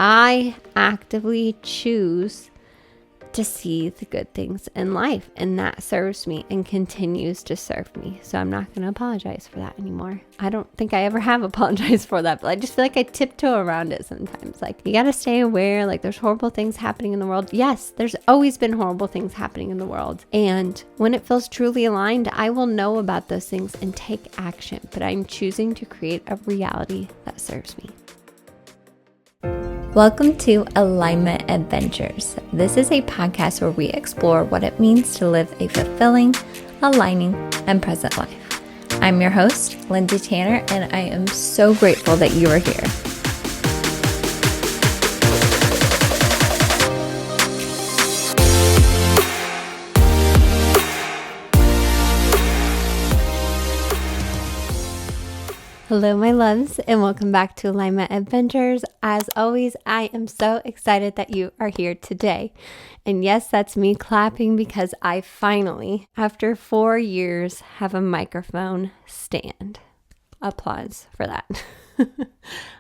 I actively choose to see the good things in life, and that serves me and continues to serve me. So I'm not going to apologize for that anymore. I don't think I ever have apologized for that, but I just feel like I tiptoe around it sometimes. Like, you got to stay aware, like there's horrible things happening in the world. Yes, there's always been horrible things happening in the world. And when it feels truly aligned, I will know about those things and take action, but I'm choosing to create a reality that serves me. Welcome to Alignment Adventures. This is a podcast where we explore what it means to live a fulfilling, aligning, and present life. I'm your host, Lindsay Tanner, and I am so grateful that you are here. Hello, my loves, and welcome back to Alignment Adventures. As always, I am so excited that you are here today. And yes, that's me clapping because I finally, after 4 years, have a microphone stand. Applause for that. I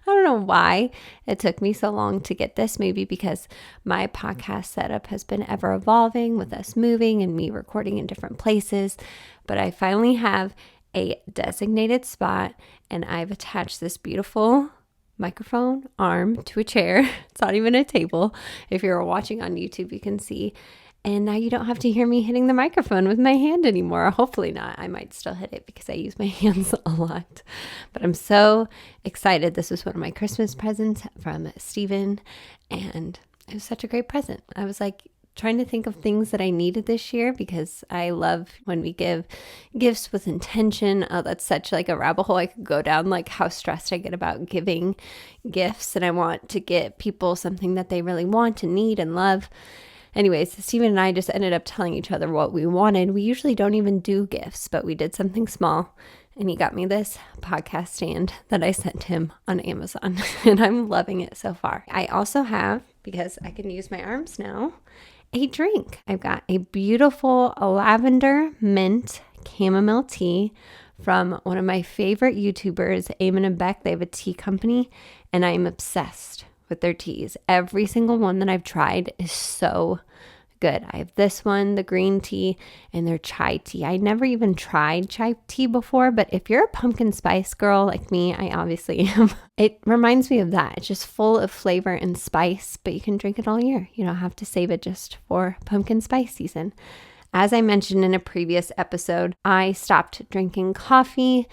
don't know why it took me so long to get this. Maybe because my podcast setup has been ever evolving with us moving and me recording in different places. But I finally have a designated spot, and I've attached this beautiful microphone arm to a chair. It's not even a table. If you're watching on YouTube, you can see. And now you don't have to hear me hitting the microphone with my hand anymore. Hopefully not. I might still hit it because I use my hands a lot. But I'm so excited. This was one of my Christmas presents from Steven, and it was such a great present. I was like, trying to think of things that I needed this year because I love when we give gifts with intention. Oh, that's such like a rabbit hole I could go down, like how stressed I get about giving gifts, and I want to get people something that they really want and need and love. Anyways, Steven and I just ended up telling each other what we wanted. We usually don't even do gifts, but we did something small, and he got me this podcast stand that I sent him on Amazon, and I'm loving it so far. I also have, because I can use my arms now, a drink. I've got a beautiful lavender mint chamomile tea from one of my favorite YouTubers, Eamon and Beck. They have a tea company, and I'm obsessed with their teas. Every single one that I've tried is so good. I have this one, the green tea, and their chai tea. I never even tried chai tea before, but if you're a pumpkin spice girl like me, I obviously am. It reminds me of that. It's just full of flavor and spice, but you can drink it all year. You don't have to save it just for pumpkin spice season. As I mentioned in a previous episode, I stopped drinking coffee.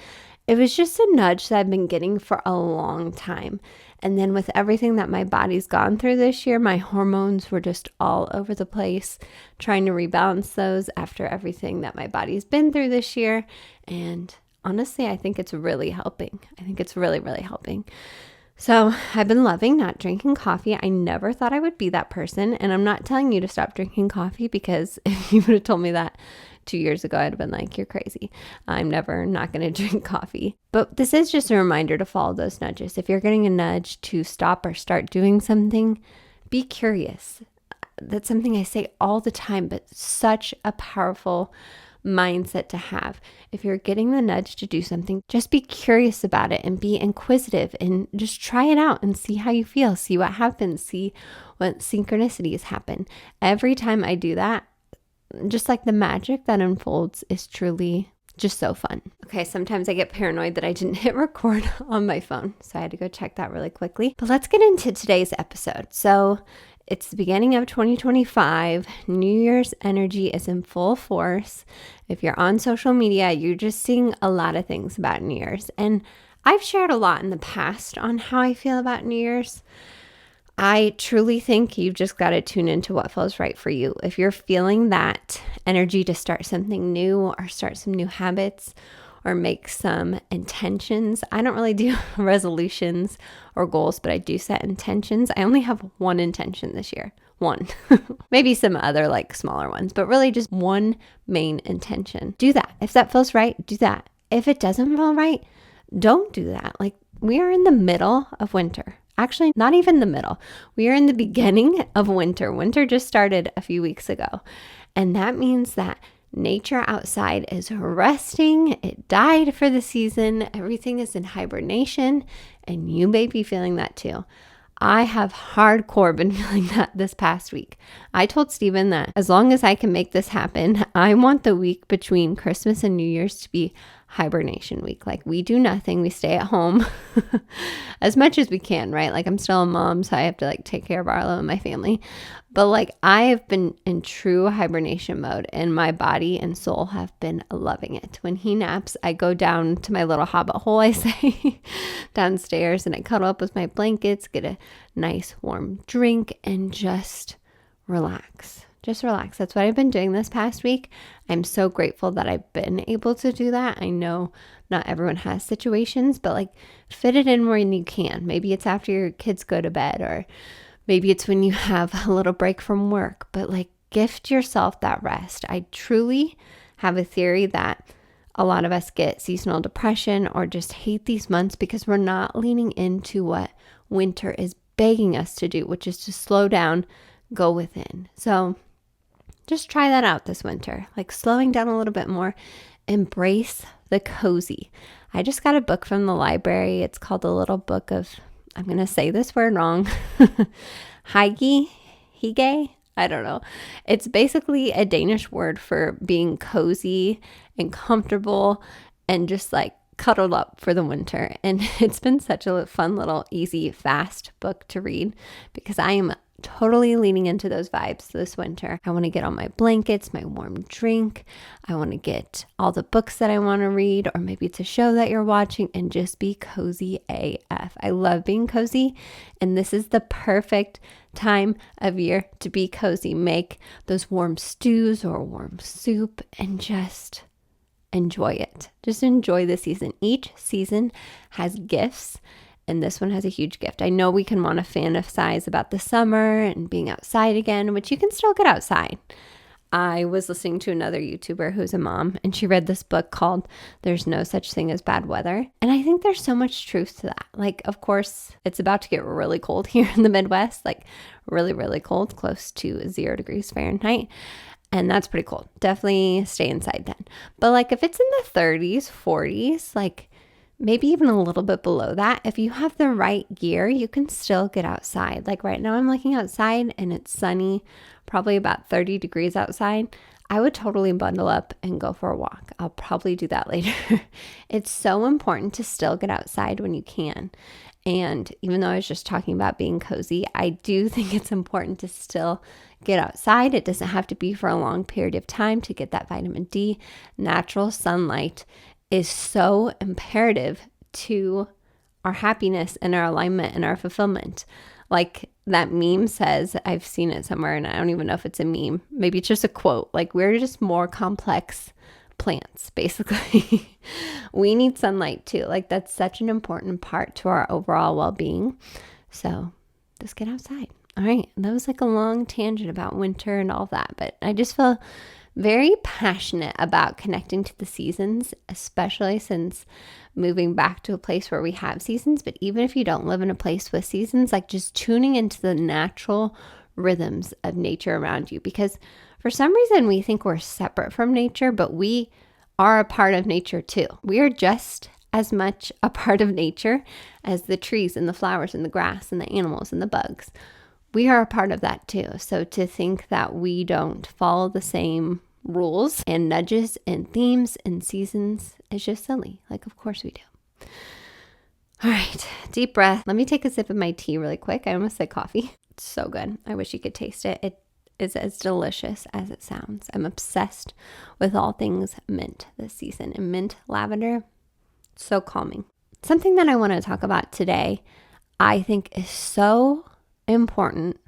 It was just a nudge that I've been getting for a long time. And then with everything that my body's gone through this year, my hormones were just all over the place, trying to rebalance those after everything that my body's been through this year. And honestly, I think it's really helping. I think it's really, really helping. So I've been loving not drinking coffee. I never thought I would be that person. And I'm not telling you to stop drinking coffee, because if you would have told me that 2 years ago, I'd have been like, you're crazy. I'm never not going to drink coffee. But this is just a reminder to follow those nudges. If you're getting a nudge to stop or start doing something, be curious. That's something I say all the time, but such a powerful mindset to have. If you're getting the nudge to do something, just be curious about it and be inquisitive and just try it out and see how you feel, see what happens, see what synchronicities happen. Every time I do that, just like the magic that unfolds is truly just so fun. Okay, sometimes I get paranoid that I didn't hit record on my phone, so I had to go check that really quickly. But let's get into today's episode. So it's the beginning of 2025. New Year's energy is in full force. If you're on social media, you're just seeing a lot of things about New Year's. And I've shared a lot in the past on how I feel about New Year's. I truly think you've just got to tune into what feels right for you. If you're feeling that energy to start something new or start some new habits or make some intentions. I don't really do resolutions or goals, but I do set intentions. I only have one intention this year. One. Maybe some other like smaller ones, but really just one main intention. Do that. If that feels right, do that. If it doesn't feel right, don't do that. Like, we are in the middle of winter. Actually, not even the middle. We are in the beginning of winter. Winter just started a few weeks ago. And that means that nature outside is resting. It died for the season. Everything is in hibernation. And you may be feeling that too. I have hardcore been feeling that this past week. I told Steven that as long as I can make this happen, I want the week between Christmas and New Year's to be hibernation week. Like we do nothing, we stay at home as much as we can, right? Like I'm still a mom, so I have to like take care of Arlo and my family. But like I have been in true hibernation mode and my body and soul have been loving it. When he naps, I go down to my little hobbit hole, I say, downstairs, and I cuddle up with my blankets, get a nice warm drink, and just relax. Just relax. That's what I've been doing this past week. I'm so grateful that I've been able to do that. I know not everyone has situations, but like fit it in when you can. Maybe it's after your kids go to bed, or maybe it's when you have a little break from work, but like gift yourself that rest. I truly have a theory that a lot of us get seasonal depression or just hate these months because we're not leaning into what winter is begging us to do, which is to slow down, go within. So just try that out this winter, like slowing down a little bit more, embrace the cozy. I just got a book from the library. It's called The Little Book of, I'm going to say this word wrong, Hygge. I don't know. It's basically a Danish word for being cozy and comfortable and just like cuddled up for the winter. And it's been such a fun little easy, fast book to read because I am totally leaning into those vibes this winter. I want to get on my blankets, my warm drink. I want to get all the books that I want to read, or maybe it's a show that you're watching, and just be cozy AF. I love being cozy, and this is the perfect time of year to be cozy. Make those warm stews or warm soup and just enjoy it. Just enjoy the season. Each season has gifts, and this one has a huge gift. I know we can want to fantasize about the summer and being outside again, which you can still get outside. I was listening to another YouTuber who's a mom, and she read this book called There's No Such Thing as Bad Weather. And I think there's so much truth to that. Like, of course, it's about to get really cold here in the Midwest, like really, really cold, close to 0 degrees Fahrenheit. And that's pretty cold. Definitely stay inside then. But like if it's in the 30s, 40s, like maybe even a little bit below that, if you have the right gear, you can still get outside. Like right now I'm looking outside and it's sunny, probably about 30 degrees outside. I would totally bundle up and go for a walk. I'll probably do that later. It's so important to still get outside when you can. And even though I was just talking about being cozy, I do think it's important to still get outside. It doesn't have to be for a long period of time to get that vitamin D. Natural sunlight is so imperative to our happiness and our alignment and our fulfillment. Like that meme says, I've seen it somewhere and I don't even know if it's a meme. Maybe it's just a quote. Like we're just more complex plants, basically. We need sunlight too. Like that's such an important part to our overall well-being. So just get outside. All right. That was like a long tangent about winter and all that, but I just feel very passionate about connecting to the seasons, especially since moving back to a place where we have seasons. But even if you don't live in a place with seasons, like just tuning into the natural rhythms of nature around you, because for some reason we think we're separate from nature, but we are a part of nature too. We are just as much a part of nature as the trees and the flowers and the grass and the animals and the bugs. We are a part of that too. So to think that we don't follow the same rules and nudges and themes and seasons is just silly. Like, of course we do. All right, deep breath. Let me take a sip of my tea really quick. I almost said coffee. It's so good. I wish you could taste it. It is as delicious as it sounds. I'm obsessed with all things mint this season, and mint lavender, so calming. Something that I want to talk about today, I think is so important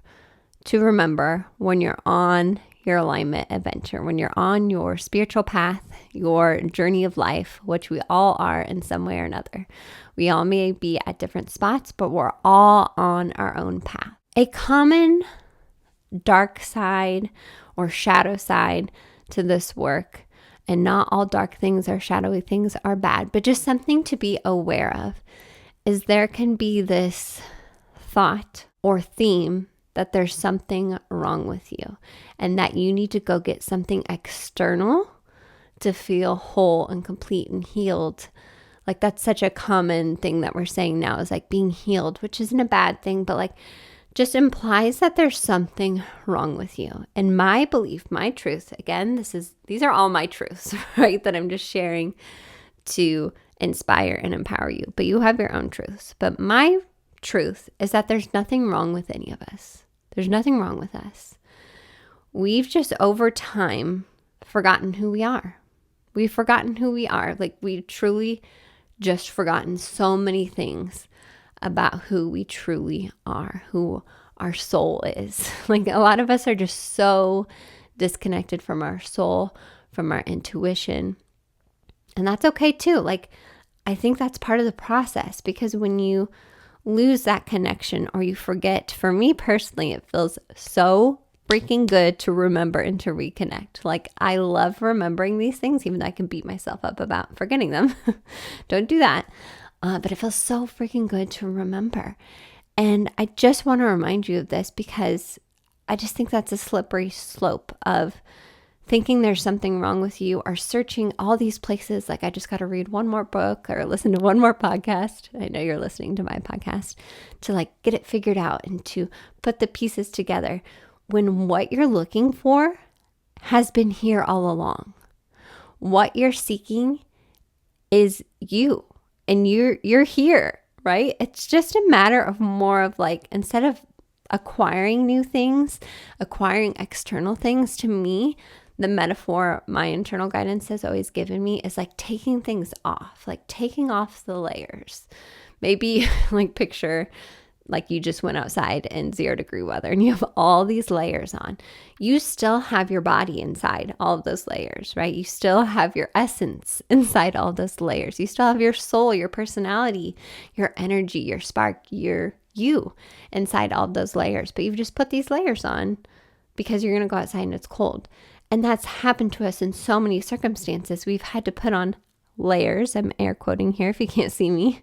to remember when you're on your alignment adventure, when you're on your spiritual path, your journey of life, which we all are in some way or another. We all may be at different spots, but we're all on our own path. A common dark side or shadow side to this work, and not all dark things or shadowy things are bad, but just something to be aware of, is there can be this thought or theme that there's something wrong with you and that you need to go get something external to feel whole and complete and healed. Like that's such a common thing that we're saying now is like being healed, which isn't a bad thing, but like just implies that there's something wrong with you. And my belief, my truth, again, these are all my truths, right? That I'm just sharing to inspire and empower you. But you have your own truths. But my truth is that there's nothing wrong with any of us. There's nothing wrong with us. We've just over time forgotten who we are. We've forgotten who we are. Like we truly just forgotten so many things about who we truly are, who our soul is. Like a lot of us are just so disconnected from our soul, from our intuition. And that's okay too. Like I think that's part of the process, because when you lose that connection or you forget, for me personally, it feels so freaking good to remember and to reconnect. Like I love remembering these things, even though I can beat myself up about forgetting them. Don't do that. But it feels so freaking good to remember. And I just want to remind you of this because I just think that's a slippery slope of thinking there's something wrong with you or searching all these places. Like I just got to read one more book or listen to one more podcast. I know you're listening to my podcast to like get it figured out and to put the pieces together when what you're looking for has been here all along. What you're seeking is you. And you're here, right? It's just a matter of more of like, instead of acquiring new things, acquiring external things, to me, the metaphor my internal guidance has always given me is like taking things off, like taking off the layers. Maybe like picture like you just went outside in 0-degree weather and you have all these layers on. You still have your body inside all of those layers, right? You still have your essence inside all those layers. You still have your soul, your personality, your energy, your spark, your you inside all of those layers. But you've just put these layers on because you're going to go outside and it's cold. And that's happened to us in so many circumstances. We've had to put on layers. I'm air quoting here if you can't see me,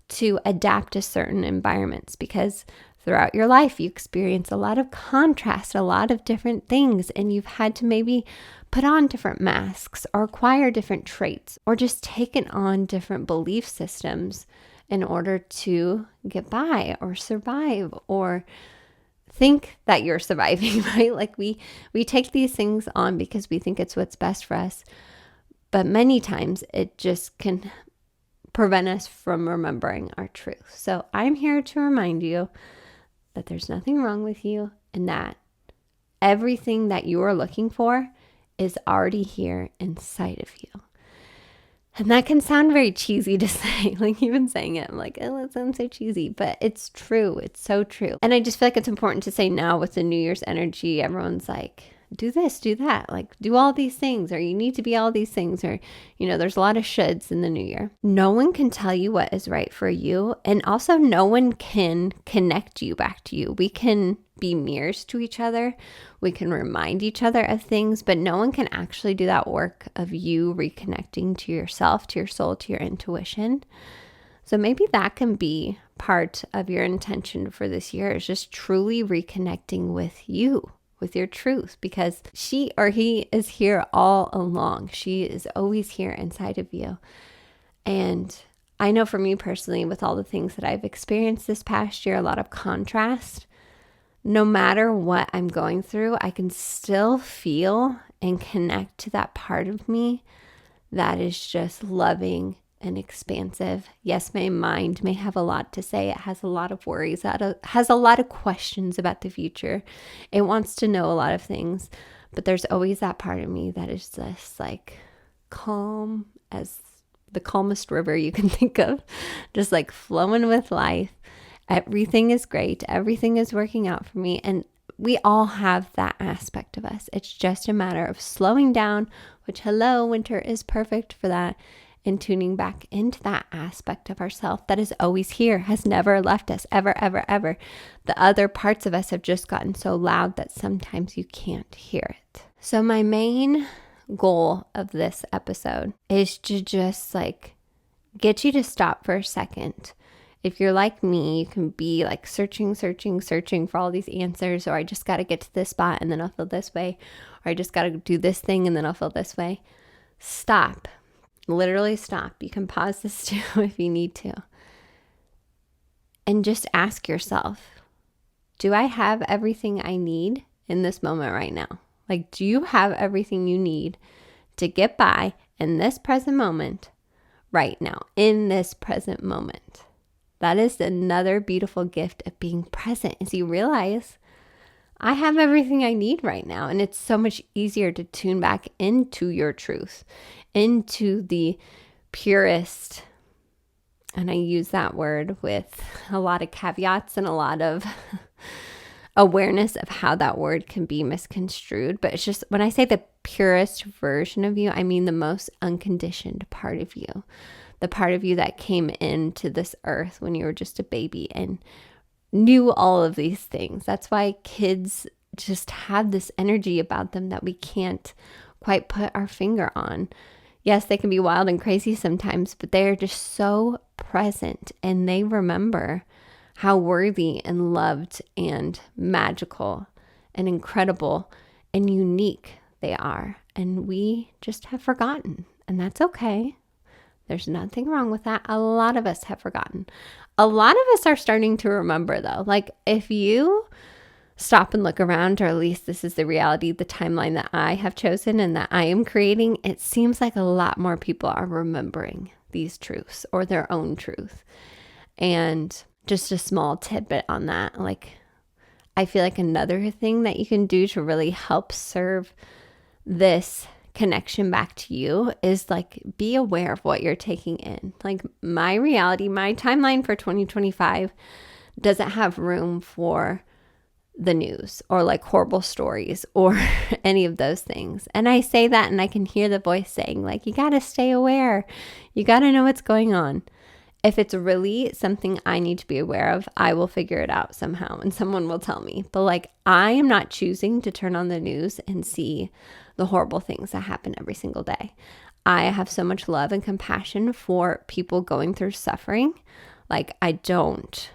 to adapt to certain environments, because throughout your life you experience a lot of contrast, a lot of different things, and you've had to maybe put on different masks or acquire different traits or just taken on different belief systems in order to get by or survive or think that you're surviving, right? Like we take these things on because we think it's what's best for us, but many times it just can prevent us from remembering our truth. So I'm here to remind you that there's nothing wrong with you and that everything that you are looking for is already here inside of you. And that can sound very cheesy to say, like even saying it, I'm like, oh, that sounds so cheesy, but it's true. It's so true. And I just feel like it's important to say now with the New Year's energy, everyone's like, do this, do that, like do all these things, or you need to be all these things, or, you know, there's a lot of shoulds in the new year. No one can tell you what is right for you. And also no one can connect you back to you. We can be mirrors to each other. We can remind each other of things, but no one can actually do that work of you reconnecting to yourself, to your soul, to your intuition. So maybe that can be part of your intention for this year, is just truly reconnecting with you, with your truth, because she or he is here all along. She is always here inside of you. And I know for me personally, with all the things that I've experienced this past year, a lot of contrast, no matter what I'm going through, I can still feel and connect to that part of me that is just loving and expansive. Yes, my mind may have a lot to say. It has a lot of worries. It has a lot of questions about the future. It wants to know a lot of things. But there's always that part of me that is just like calm as the calmest river you can think of. Just like flowing with life. Everything is great. Everything is working out for me. And we all have that aspect of us. It's just a matter of slowing down, which, hello, winter is perfect for that. And tuning back into that aspect of ourselves that is always here, has never left us, ever, ever, ever. The other parts of us have just gotten so loud that sometimes you can't hear it. So my main goal of this episode is to just like get you to stop for a second. If you're like me, you can be like searching for all these answers, or I just got to get to this spot and then I'll feel this way, or I just got to do this thing and then I'll feel this way. Stop. literally stop. You can pause this too if you need to. And just ask yourself, do I have everything I need in this moment right now? Like, do you have everything you need to get by in this present moment right now, in this present moment? That is another beautiful gift of being present, is you realize I have everything I need right now. And it's so much easier to tune back into your truth, into the purest. And I use that word with a lot of caveats and a lot of awareness of how that word can be misconstrued. But it's just, when I say the purest version of you, I mean the most unconditioned part of you. The part of you that came into this earth when you were just a baby and knew all of these things. That's why kids just have this energy about them that we can't quite put our finger on. Yes, they can be wild and crazy sometimes, but they are just so present, and they remember how worthy and loved and magical and incredible and unique they are. And we just have forgotten, and that's okay. There's nothing wrong with that. A lot of us have forgotten. A lot of us are starting to remember, though. Like, if you stop and look around, or at least this is the reality, the timeline that I have chosen and that I am creating, it seems like a lot more people are remembering these truths or their own truth. And just a small tidbit on that, like, I feel like another thing that you can do to really help serve this connection back to you is, like, be aware of what you're taking in. Like, my reality, my timeline for 2025 doesn't have room for the news or like horrible stories or any of those things. And I say that, and I can hear the voice saying, like, you got to stay aware. You got to know what's going on. If it's really something I need to be aware of, I will figure it out somehow and someone will tell me. But like, I am not choosing to turn on the news and see the horrible things that happen every single day. I have so much love and compassion for people going through suffering. Like, I don't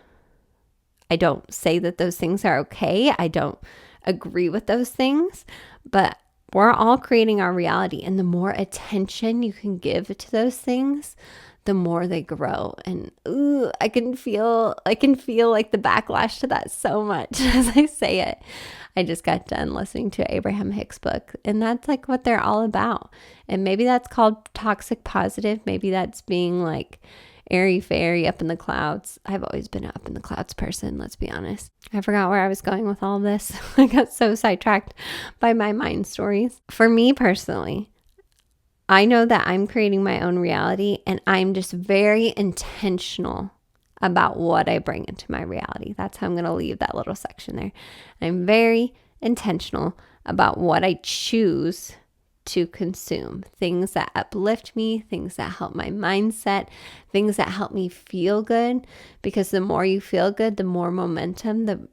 say that those things are okay. I don't agree with those things, but we're all creating our reality. And the more attention you can give to those things, the more they grow. And I can feel like the backlash to that so much as I say it. I just got done listening to Abraham Hicks' book, and that's like what they're all about. And maybe that's called toxic positive. Maybe that's being like airy fairy up in the clouds. I've always been an up in the clouds person, let's be honest. I forgot where I was going with all of this. I got so sidetracked by my mind stories. For me personally, I know that I'm creating my own reality, and I'm just very intentional about what I bring into my reality. That's how I'm going to leave that little section there. I'm very intentional about what I choose to consume. Things that uplift me, things that help my mindset, things that help me feel good. Because the more you feel good, the more momentum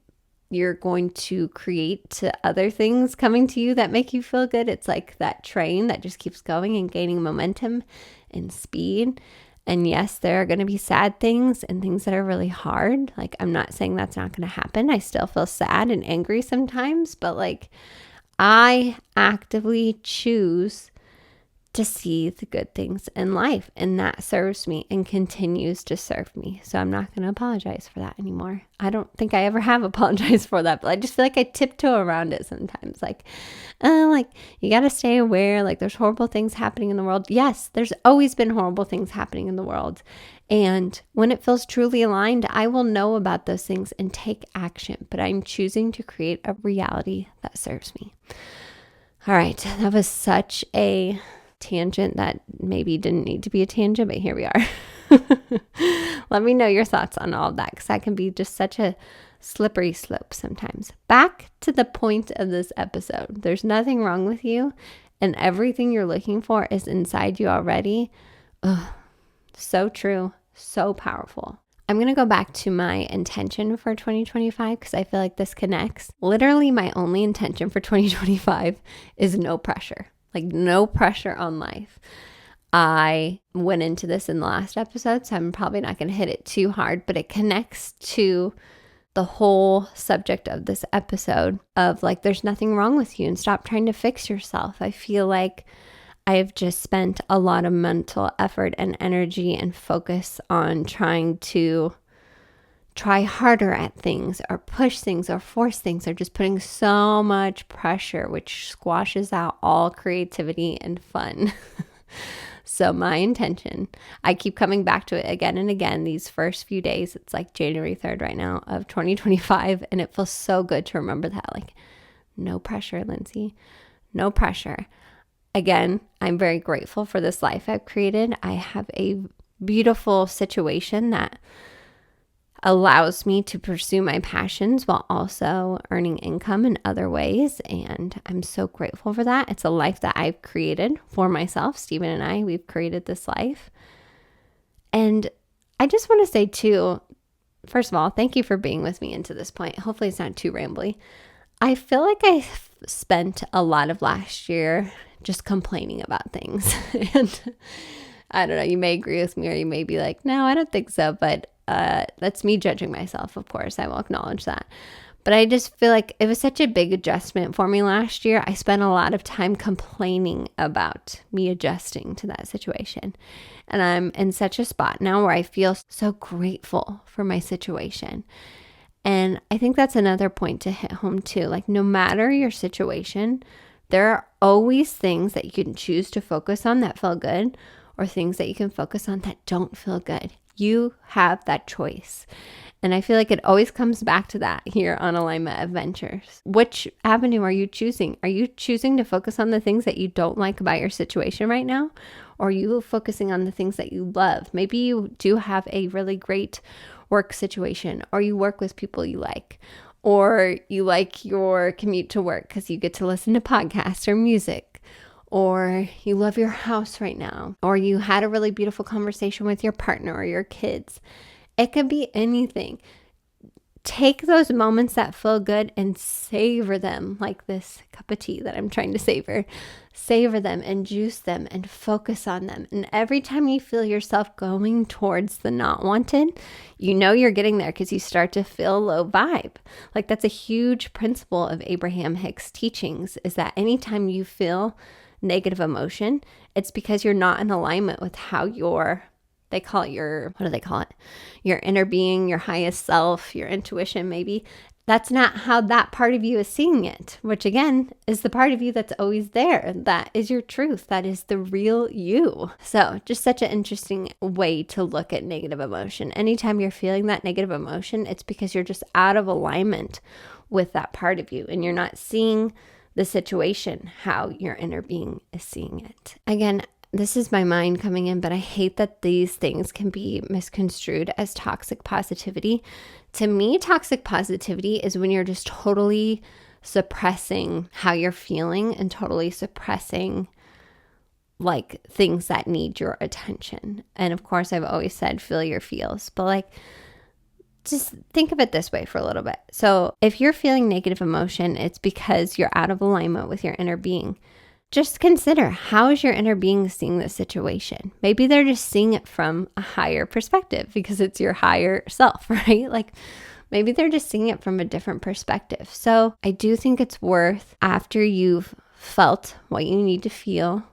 you're going to create to other things coming to you that make you feel good. It's like that train that just keeps going and gaining momentum and speed. And yes, there are going to be sad things and things that are really hard. Like, I'm not saying that's not going to happen. I still feel sad and angry sometimes, but like, I actively choose to see the good things in life, and that serves me and continues to serve me. So I'm not going to apologize for that anymore. I don't think I ever have apologized for that, but I just feel like I tiptoe around it sometimes. Like you got to stay aware. Like, there's horrible things happening in the world. Yes, there's always been horrible things happening in the world. And when it feels truly aligned, I will know about those things and take action. But I'm choosing to create a reality that serves me. All right, that was such a tangent that maybe didn't need to be a tangent, but here we are. Let me know your thoughts on all of that, because that can be just such a slippery slope sometimes. Back to the point of this episode. There's nothing wrong with you, and everything you're looking for is inside you already. Ugh, so true, so powerful. I'm going to go back to my intention for 2025 because I feel like this connects. Literally, my only intention for 2025 is no pressure. Like, no pressure on life. I went into this in the last episode, so I'm probably not going to hit it too hard, but it connects to the whole subject of this episode of like, there's nothing wrong with you and stop trying to fix yourself. I feel like I've just spent a lot of mental effort and energy and focus on trying to try harder at things or push things or force things, or just putting so much pressure, which squashes out all creativity and fun. So my intention, I keep coming back to it again and again these first few days. It's like January 3rd right now of 2025. And it feels so good to remember that, like, no pressure, Lindsay, no pressure. Again, I'm very grateful for this life I've created. I have a beautiful situation that allows me to pursue my passions while also earning income in other ways. And I'm so grateful for that. It's a life that I've created for myself. Stephen and I, we've created this life. And I just want to say too, first of all, thank you for being with me into this point. Hopefully it's not too rambly. I feel like I spent a lot of last year just complaining about things. And I don't know, you may agree with me or you may be like, no, I don't think so. But that's me judging myself, of course. I will acknowledge that. But I just feel like it was such a big adjustment for me last year. I spent a lot of time complaining about me adjusting to that situation. And I'm in such a spot now where I feel so grateful for my situation. And I think that's another point to hit home too. Like, no matter your situation, there are always things that you can choose to focus on that feel good, or things that you can focus on that don't feel good. You have that choice. And I feel like it always comes back to that here on Alignment Adventures. Which avenue are you choosing? Are you choosing to focus on the things that you don't like about your situation right now? Or are you focusing on the things that you love? Maybe you do have a really great work situation, or you work with people you like, or you like your commute to work because you get to listen to podcasts or music, or you love your house right now, or you had a really beautiful conversation with your partner or your kids. It could be anything. Take those moments that feel good and savor them, like this cup of tea that I'm trying to savor. Savor them and juice them and focus on them. And every time you feel yourself going towards the not wanted, you know you're getting there because you start to feel low vibe. Like, that's a huge principle of Abraham Hicks' teachings, is that anytime you feel negative emotion, it's because you're not in alignment with how they call it your inner being, your highest self, your intuition maybe. That's not how that part of you is seeing it, which again is the part of you that's always there. That is your truth. That is the real you. So just such an interesting way to look at negative emotion. Anytime you're feeling that negative emotion, it's because you're just out of alignment with that part of you, and you're not seeing the situation how your inner being is seeing it. Again, this is my mind coming in, but I hate that these things can be misconstrued as toxic positivity. To me, toxic positivity is when you're just totally suppressing how you're feeling and totally suppressing like things that need your attention. And of course, I've always said feel your feels, but like, just think of it this way for a little bit. So if you're feeling negative emotion, it's because you're out of alignment with your inner being. Just consider, how is your inner being seeing this situation? Maybe they're just seeing it from a higher perspective because it's your higher self, right? Like, maybe they're just seeing it from a different perspective. So I do think it's worth, after you've felt what you need to feel,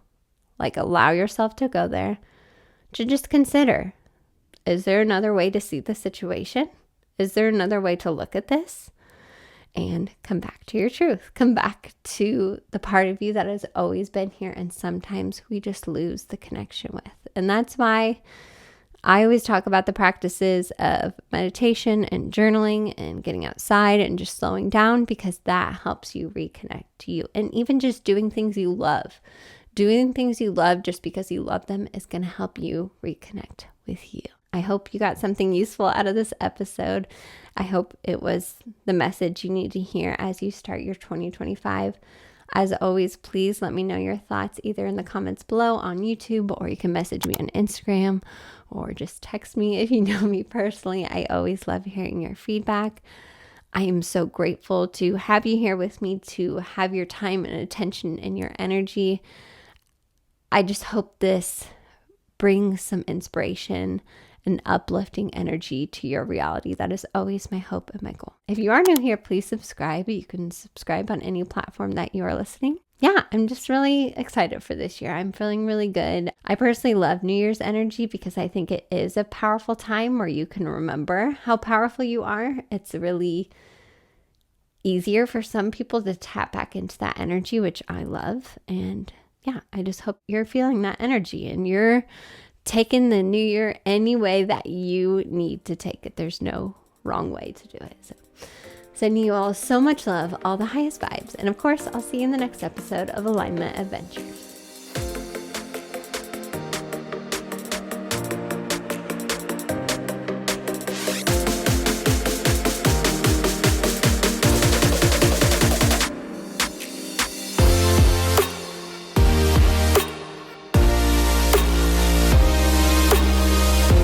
like allow yourself to go there, to just consider, is there another way to see the situation? Is there another way to look at this? And come back to your truth. Come back to the part of you that has always been here, and sometimes we just lose the connection with. And that's why I always talk about the practices of meditation and journaling and getting outside and just slowing down, because that helps you reconnect to you. And even just doing things you love. Doing things you love just because you love them is going to help you reconnect with you. I hope you got something useful out of this episode. I hope it was the message you need to hear as you start your 2025. As always, please let me know your thoughts either in the comments below on YouTube, or you can message me on Instagram, or just text me if you know me personally. I always love hearing your feedback. I am so grateful to have you here with me, to have your time and attention and your energy. I just hope this brings some inspiration and uplifting energy to your reality. That is always my hope and my goal. If you are new here, please subscribe. You can subscribe on any platform that you are listening. yeah, I'm just really excited for this year. I'm feeling really good. I personally love New Year's energy because I think it is a powerful time where you can remember how powerful you are. It's really easier for some people to tap back into that energy, which I love. And yeah, I just hope you're feeling that energy and you're taking the new year any way that you need to take it. There's no wrong way to do it. So sending you all so much love, all the highest vibes. And of course, I'll see you in the next episode of Alignment Adventures.